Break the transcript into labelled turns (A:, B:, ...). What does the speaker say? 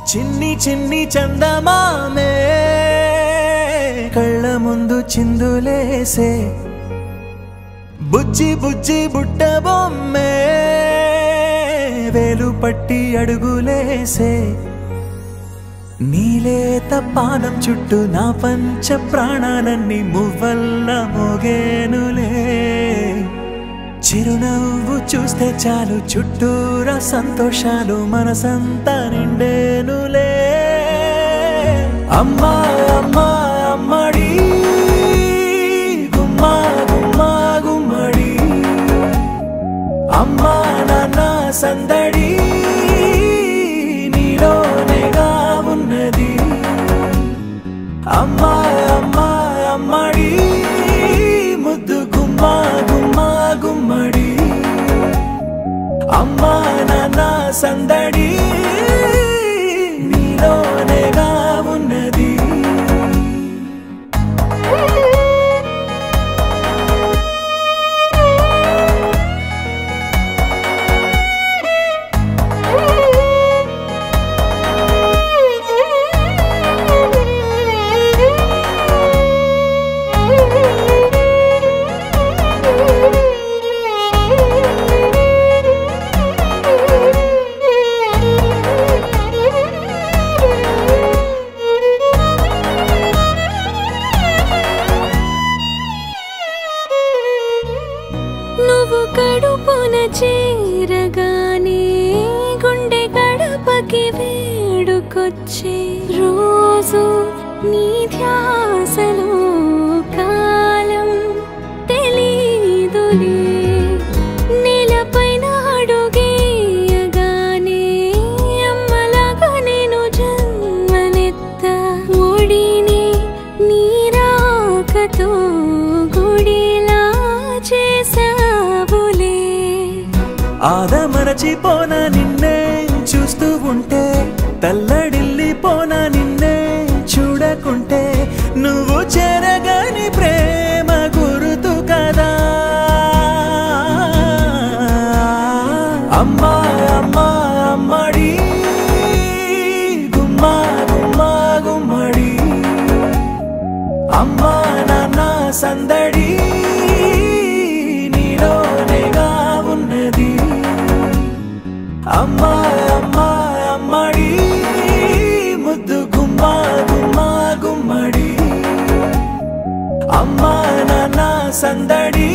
A: చిన్ని చిన్ని చందమామే కళ్ళ ముందు చిందులేసే బుజ్జి బుజ్జి బుట్ట బొమ్మే వేలు పట్టి అడుగులేసే నీలేత పాదం చుట్టూ నా పంచ ప్రాణాలన్నీ మువ్వల్ల మోగేనులే చిరునవ్వు చూస్తే చాలు చుట్టూరా సంతోషాలు మనసంతా నిండేనులే అమ్మా అమ్మా అమ్మడి గుమ్మా గుమ్మా గుమ్మడి అమ్మా నాన్న సందడి నీలోనేగా ఉన్నది అమ్మా అమ్మా అమ్మడి ముద్దు గుమ్మా గుమ్మా గుమ్మడి అమ్మా నాన్న సందడి నీలోనేగా ఉన్నది
B: నువ్వు కడుపున చేరగానే గుండె గడపకి వేడుకొచ్చే రోజు నీ ధ్యాసలో కాలం తెలీదులే నేలపైన అడుగేయగానే అమ్మలాగా నేను జన్మనెత్త ఒడిని నీ రాకతో గుడిలా చేసావులే
A: ఆదమరచిపోనా నిన్నే చూస్తూ ఉంటే తల్లడిల్లిపోనా నిన్నే చూడకుంటే నువ్వు చెరగని ప్రేమ గుర్తు కదా అమ్మా అమ్మా అమ్మడి గుమ్మా గుమ్మా గుమ్మడి అమ్మా నాన్న సందడి నీలోనేగా ఉన్నది అమ్మా అమ్మా అమ్మడి ముద్దు గుమ్మా గుమ్మా గుమ్మడి అమ్మా నాన్న సందడి